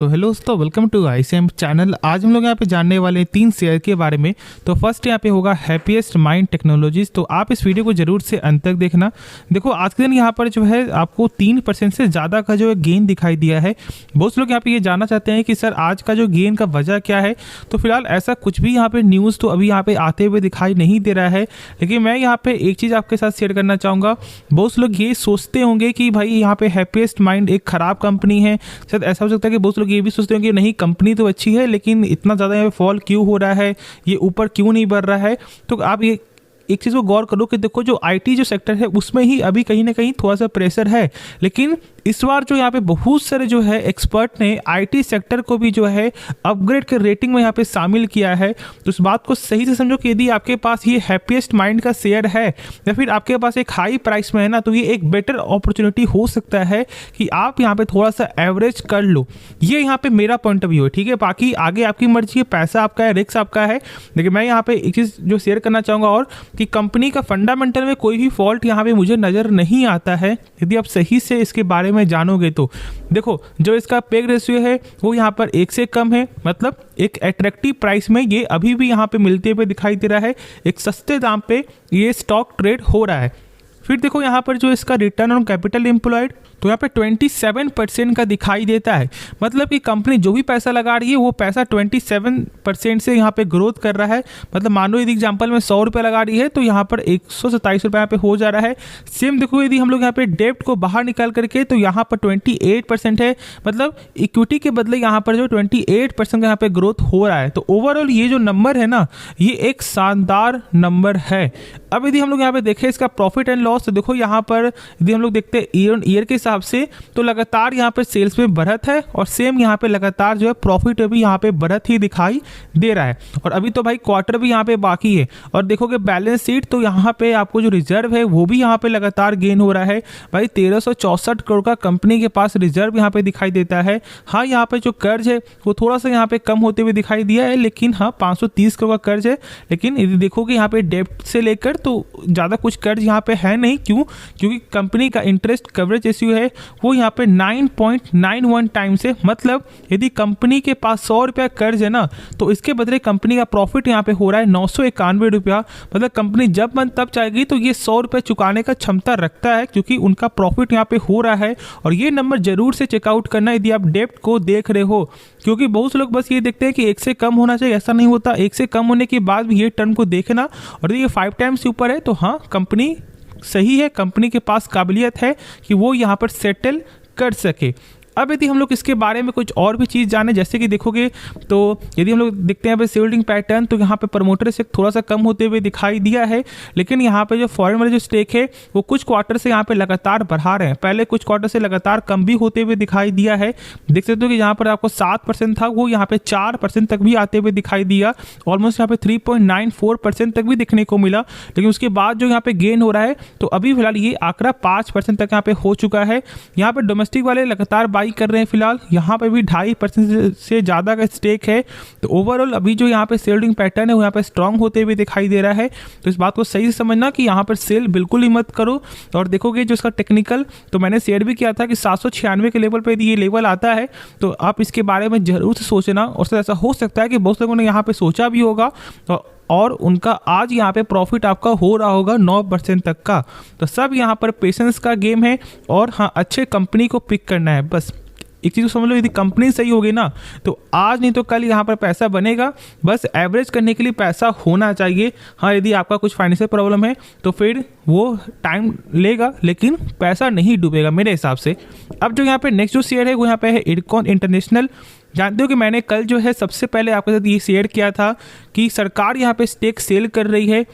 तो हेलो दोस्तों, welcome to ICM channel. आज हम लोग यहाँ पे जानने वाले हैं 3 शेयर के बारे में। तो फर्स्ट यहाँ पे होगा हैप्पीएस्ट माइंड टेक्नोलॉजीज। तो आप इस वीडियो को जरूर से अंत तक देखना। देखो आज के दिन यहाँ पर जो है आपको 3% से ज़्यादा का जो है गेन दिखाई दिया है। बहुत लोग यहाँ पे ये जानना चाहते हैं कि सर आज का जो गेन का वजह क्या है। तो फिलहाल ऐसा कुछ भी यहाँ पे न्यूज़ तो अभी यहाँ पे आते हुए दिखाई नहीं दे रहा है, लेकिन मैं यहाँ पे एक चीज़ आपके साथ शेयर करना चाहूँगा। बहुत लोग ये सोचते होंगे कि भाई यहाँ पे हैप्पीएस्ट माइंड एक ख़राब कंपनी है। शायद ऐसा हो सकता है कि बहुत लोग ये भी सोचते हैं कि नहीं, कंपनी तो अच्छी है लेकिन इतना ज़्यादा यहाँ पे फॉल क्यों हो रहा है, ये ऊपर क्यों नहीं बढ़ रहा है। तो आप ये एक चीज़ को गौर करो कि देखो जो आईटी जो सेक्टर है उसमें ही अभी कहीं ना कहीं थोड़ा सा प्रेशर है, लेकिन इस बार जो यहाँ पे बहुत सारे जो है एक्सपर्ट ने आईटी सेक्टर को भी जो है अपग्रेड के रेटिंग में यहाँ पे शामिल किया है। तो इस बात को सही से समझो कि यदि आपके पास ये हैप्पीएस्ट माइंड का शेयर है या फिर आपके पास एक हाई प्राइस में है ना, तो ये एक बेटर अपॉर्चुनिटी हो सकता है कि आप यहाँ पे थोड़ा सा एवरेज कर लो। ये यहाँ पे मेरा पॉइंट ऑफ व्यू है, ठीक है। बाकी आगे आपकी मर्जी है, पैसा आपका है, रिस्क आपका है। लेकिन मैं यहाँ पे एक चीज़ जो शेयर करना चाहूँगा और कि कंपनी का फंडामेंटल में कोई भी फॉल्ट यहाँ पे मुझे नज़र नहीं आता है। यदि आप सही से इसके बारे में जानोगे तो देखो जो इसका पेग रेशियो है वो यहाँ पर 1 से कम है, मतलब एक अट्रैक्टिव प्राइस में ये अभी भी यहाँ पे मिलते हुए दिखाई दे रहा है। एक सस्ते दाम पे ये स्टॉक ट्रेड हो रहा है। फिर देखो यहाँ पर जो इसका रिटर्न ऑन कैपिटल एम्प्लॉयड तो यहाँ पे 27% का दिखाई देता है। मतलब कि कंपनी जो भी पैसा लगा रही है वो पैसा 27% से यहाँ पे ग्रोथ कर रहा है। मतलब मान लो यदि एग्जांपल में 100 रुपये लगा रही है तो यहाँ पर 127 रुपये यहाँ पे हो जा रहा है। सेम देखो यदि हम लोग यहाँ पे डेप्ट को बाहर निकाल करके तो यहाँ पर 28% है। मतलब इक्विटी के बदले यहाँ पर जो 28% का यहाँ पे ग्रोथ हो रहा है। तो ओवरऑल ये जो नंबर है ना, ये एक शानदार नंबर है। अब यदि हम लोग यहाँ पे देखें इसका प्रॉफिट एंड लॉस, तो देखो यहाँ पर यदि हम लोग देखते हैं ईयर ऑन ईयर के हिसाब से तो लगातार यहाँ पे सेल्स में बढ़त है और सेम यहाँ पे लगातार जो है प्रॉफिट भी यहाँ पे बढ़त ही दिखाई दे रहा है। और अभी तो भाई क्वार्टर भी यहाँ पे बाकी है। और देखोगे बैलेंस शीट तो यहाँ पे आपको जो रिजर्व है वो भी यहाँ पे लगातार गेन हो रहा है। भाई 1364 करोड़ का कंपनी के पास रिजर्व यहाँ पे दिखाई देता है। हाँ, यहाँ पे जो कर्ज है वो थोड़ा सा यहाँ पे कम होते हुए दिखाई दिया है, लेकिन हाँ 530 करोड़ का कर्ज है। लेकिन यदि देखोगे यहाँ पे डेप्ट से लेकर तो ज़्यादा कुछ कर्ज यहाँ पे है नहीं। क्यों? क्योंकि कंपनी का इंटरेस्ट कवरेज रेशियो है वो यहाँ पे 9.91 टाइम्स है। मतलब यदि कंपनी के पास 100 रुपया कर्ज है ना, तो इसके बदले कंपनी का प्रॉफिट यहाँ पे हो रहा है 991 रुपया। मतलब कंपनी जब मन तब चाहेगी तो ये 100 रुपये चुकाने का क्षमता रखता है, क्योंकि उनका प्रॉफिट यहाँ पे हो रहा है। और ये नंबर जरूर से चेकआउट करना यदि आप डेप्ट को देख रहे हो, क्योंकि बहुत से लोग बस ये देखते हैं कि 1 से कम होना चाहिए। ऐसा नहीं होता, 1 से कम होने के बाद भी ये टर्म को देखना। और ये 5 टाइम्स से ऊपर है तो हाँ कंपनी सही है, कंपनी के पास काबिलियत है कि वो यहाँ पर सेटल कर सके। अब यदि हम लोग इसके बारे में कुछ और भी चीज़ जाने, जैसे कि देखोगे तो यदि हम लोग देखते हैं यहाँ पे शेयरहोल्डिंग पैटर्न, तो यहाँ पे प्रमोटर से थोड़ा सा कम होते हुए दिखाई दिया है। लेकिन यहाँ पे जो फॉरेन वाले जो स्टेक है वो कुछ क्वार्टर से यहाँ पे लगातार बढ़ा रहे हैं। पहले कुछ क्वार्टर से लगातार कम भी होते हुए दिखाई दिया है। देख सकते हो कि यहाँ पर आपको 7% था वो यहाँ पे 4% तक भी आते हुए दिखाई दिया। ऑलमोस्ट यहाँ पे 3.94% तक भी दिखने को मिला। लेकिन उसके बाद जो यहाँ पे गेन हो रहा है तो अभी फिलहाल ये आंकड़ा 5% तक यहाँ पे हो चुका है। यहाँ पे डोमेस्टिक वाले लगातार बाई कर रहे हैं। फिलहाल यहाँ पे भी 2.5% से ज़्यादा का स्टेक है। तो ओवरऑल अभी जो यहाँ पे सेलिंग पैटर्न है वो यहाँ पे स्ट्रांग होते हुए दिखाई दे रहा है। तो इस बात को सही से समझना कि यहाँ पर सेल बिल्कुल ही मत करो। और देखोगे जो इसका टेक्निकल तो मैंने शेयर भी किया था कि 796 के लेवल पे यदि ये लेवल आता है तो आप इसके बारे में जरूर से सोचना। और ऐसा हो सकता है कि बहुत लोगों ने यहाँ पे सोचा भी होगा और उनका आज यहाँ पे प्रॉफिट आपका हो रहा होगा 9% तक का। तो सब यहाँ पर पेशेंस का गेम है और हाँ अच्छे कंपनी को पिक करना है। बस एक चीज़ को समझ लो, यदि कंपनी सही होगी ना तो आज नहीं तो कल यहाँ पर पैसा बनेगा। बस एवरेज करने के लिए पैसा होना चाहिए। हाँ, यदि आपका कुछ फाइनेंशियल प्रॉब्लम है तो फिर वो टाइम लेगा, लेकिन पैसा नहीं डूबेगा मेरे हिसाब से। अब जो यहाँ पे नेक्स्ट जो शेयर है वो यहाँ पे है इरकॉन इंटरनेशनल। जानते हो कि मैंने कल जो है सबसे पहले आपके साथ ये शेयर किया था कि सरकार यहाँ पे स्टेक सेल कर रही है।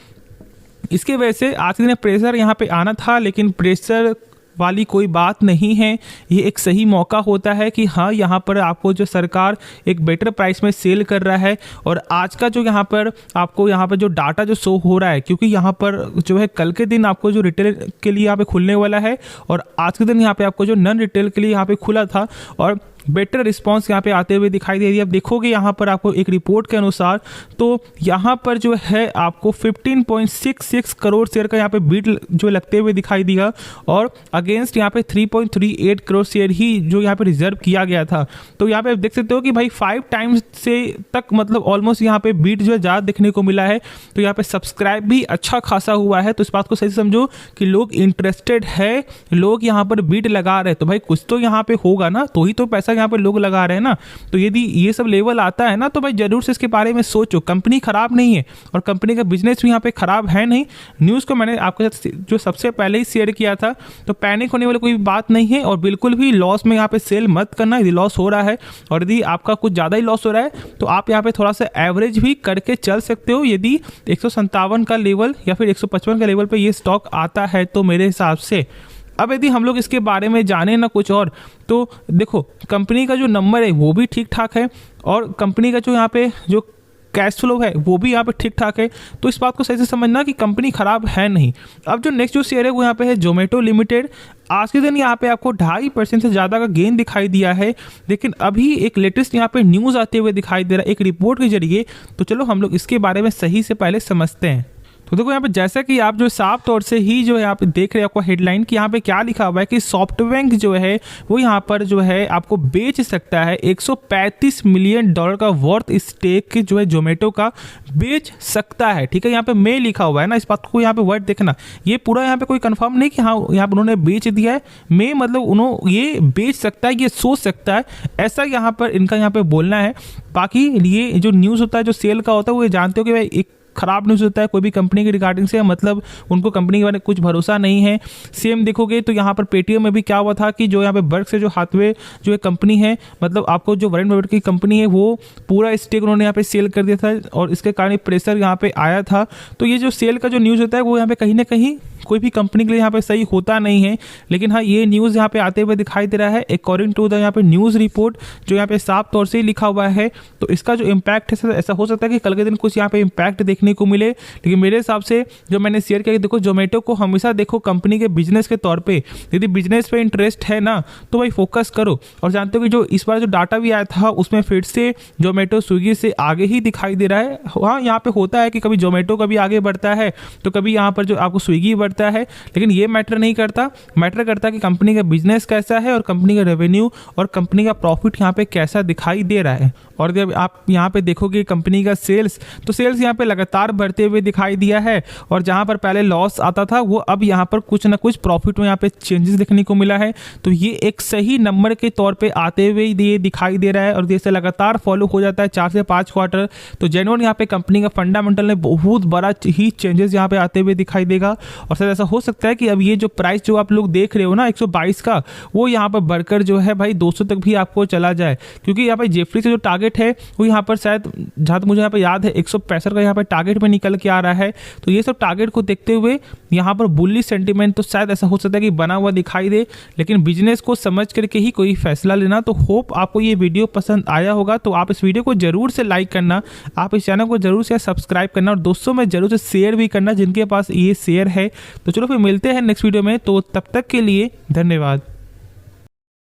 इसके वजह से आज के दिन प्रेशर यहाँ पे आना था, लेकिन प्रेशर वाली कोई बात नहीं है। ये एक सही मौका होता है कि हाँ यहाँ पर आपको जो सरकार एक बेटर प्राइस में सेल कर रहा है। और आज का जो यहाँ पर आपको यहाँ पर जो डाटा जो शो हो रहा है, क्योंकि यहाँ पर जो है कल के दिन आपको जो रिटेल के लिए यहाँ पे खुलने वाला है और आज के दिन यहाँ पे आपको जो नॉन रिटेल के लिए यहाँ पे खुला था। और बेटर रिस्पांस यहाँ पे आते हुए दिखाई दे रही है। अब देखोगे यहाँ पर आपको एक रिपोर्ट के अनुसार तो यहाँ पर जो है आपको 15.66 करोड़ शेयर का यहाँ पे बीट जो लगते हुए दिखाई दिया और अगेंस्ट यहाँ पे 3.38 करोड़ शेयर ही जो यहाँ पे रिजर्व किया गया था। तो यहाँ पे आप देख सकते हो कि भाई 5 टाइम्स से तक मतलब ऑलमोस्ट यहाँ पे बीट जो है ज़्यादा देखने को मिला है। तो यहाँ पे सब्सक्राइब भी अच्छा खासा हुआ है। तो इस बात को सही समझो कि लोग इंटरेस्टेड है, लोग यहाँ पर बीट लगा रहे हैं, तो भाई कुछ तो यहाँ पे होगा ना, तो ही तो पैसा यहाँ पे लोग लगा रहे हैं ना। तो यदि ये सब लेवल आता है ना तो भाई जरूर से इसके बारे में सोचो। कंपनी खराब नहीं है और कंपनी का बिजनेस भी यहाँ पे खराब है नहीं। न्यूज़ को मैंने आपके साथ जो सबसे पहले ही शेयर किया था, तो पैनिक होने वाली कोई बात नहीं है और बिल्कुल भी लॉस में यहाँ पे सेल मत करना। यदि लॉस हो रहा है और यदि आपका कुछ ज़्यादा ही लॉस हो रहा है तो आप यहाँ पे थोड़ा सा एवरेज भी करके चल सकते हो। यदि 157 का लेवल या फिर 155 का लेवल पे ये स्टॉक आता है तो मेरे हिसाब से। अब यदि हम लोग इसके बारे में जाने ना कुछ और, तो देखो कंपनी का जो नंबर है वो भी ठीक ठाक है और कंपनी का जो यहाँ पे जो कैश फ्लो है वो भी यहाँ पे ठीक ठाक है। तो इस बात को सही से समझना कि कंपनी खराब है नहीं। अब जो नेक्स्ट जो शेयर है वो यहाँ पे है जोमेटो लिमिटेड। आज के दिन यहाँ पे आपको 2.5% से ज़्यादा का गेन दिखाई दिया है, लेकिन अभी एक लेटेस्ट यहाँ पे न्यूज़ आते हुए दिखाई दे रहा है एक रिपोर्ट के जरिए। तो चलो हम लोग इसके बारे में सही से पहले समझते हैं। तो देखो यहाँ पे जैसा कि आप जो साफ तौर से ही जो यहाँ पे देख रहे हैं आपको हेडलाइन कि यहाँ पे क्या लिखा हुआ है कि सॉफ्टबैंक जो है वो यहाँ पर जो है आपको बेच सकता है $135 मिलियन का वर्थ स्टेक जो है जोमेटो का बेच सकता है। ठीक है, यहाँ पे मे लिखा हुआ है ना, इस बात को यहाँ पे वर्ड देखना। ये पूरा यहाँ पे कोई कंफर्म नहीं कि हाँ यहाँ पर उन्होंने बेच दिया है। मे मतलब उन्होंने ये बेच सकता है, ये सोच सकता है, ऐसा यहाँ पर इनका यहाँ पे बोलना है। बाकी ये जो न्यूज़ होता है जो सेल का होता है वो ये जानते हो कि भाई एक खराब न्यूज़ होता है कोई भी कंपनी के रिगार्डिंग से, मतलब उनको कंपनी के बारे में कुछ भरोसा नहीं है। सेम देखोगे तो यहाँ पर पेटीएम में भी क्या हुआ था कि जो यहाँ पे बर्क से जो हाथवे जो एक कंपनी है, मतलब आपको जो वॉरेन बफेट की कंपनी है वो पूरा स्टेक उन्होंने यहाँ पे सेल कर दिया था और इसके कारण प्रेशर यहाँ पे आया था। तो ये जो सेल का जो न्यूज़ होता है वो यहाँ पे कहीं ना कहीं कोई भी कंपनी के लिए यहाँ पे सही होता नहीं है। लेकिन हाँ ये न्यूज़ यहाँ पे आते हुए दिखाई दे रहा है अकॉर्डिंग टू द यहाँ पे न्यूज़ रिपोर्ट जो यहाँ पे साफ तौर से लिखा हुआ है। तो इसका जो इम्पैक्ट है ऐसा हो सकता है कि कल के दिन कुछ यहाँ पे इम्पैक्ट देखने को मिले। लेकिन मेरे हिसाब से जो मैंने शेयर किया, देखो जोमेटो को हमेशा देखो कंपनी के बिजनेस के तौर पे, यदि बिजनेस पे इंटरेस्ट है ना तो भाई फोकस करो। और जानते हो कि जो इस बार जो डाटा भी आया था उसमें फिर से जोमेटो स्विगी से आगे ही दिखाई दे रहा है। हाँ यहाँ पे होता है कि कभी जोमेटो कभी आगे बढ़ता है तो कभी यहाँ पर जो आपको स्विगी बढ़ता है, लेकिन ये मैटर नहीं करता। मैटर करता है कि कंपनी का बिजनेस कैसा है और कंपनी का रेवेन्यू और कंपनी का प्रॉफिट यहाँ पे कैसा दिखाई दे रहा है। और जब आप यहाँ पे देखोगे कंपनी का सेल्स, तो सेल्स यहाँ पे लगातार बढ़ते हुए दिखाई दिया है और जहाँ पर पहले लॉस आता था वो अब यहाँ पर कुछ ना कुछ प्रॉफिट में यहाँ पे चेंजेस देखने को मिला है। तो ये एक सही नंबर के तौर पे आते हुए ये दिखाई दे रहा है और जैसे लगातार फॉलो हो जाता है 4 से 5 क्वार्टर, तो जेन्युइन यहाँ पे कंपनी का फंडामेंटल में बहुत बड़ा ही चेंजेस यहाँ पे आते हुए दिखाई देगा। और सर ऐसा हो सकता है कि अब ये जो प्राइस जो आप लोग देख रहे हो ना 122 का, वो यहाँ पर बढ़कर जो है भाई 200 तक भी आपको चला जाए, क्योंकि यहाँ पे जेफरी से जो टारगेट है वो यहाँ पर शायद जहाँ तक मुझे यहाँ पे याद है 165 का यहाँ पर टारगेट में निकल के आ रहा है। तो ये सब टारगेट को देखते हुए यहाँ पर बुलिश सेंटीमेंट तो शायद ऐसा हो सकता है कि बना हुआ दिखाई दे, लेकिन बिजनेस को समझ करके ही कोई फैसला लेना। तो होप आपको ये वीडियो पसंद आया होगा। तो आप इस वीडियो को जरूर से लाइक करना, आप इस चैनल को जरूर से सब्सक्राइब करना और दोस्तों में जरूर से शेयर भी करना जिनके पास ये शेयर है। तो चलो फिर मिलते हैं नेक्स्ट वीडियो में, तो तब तक के लिए धन्यवाद।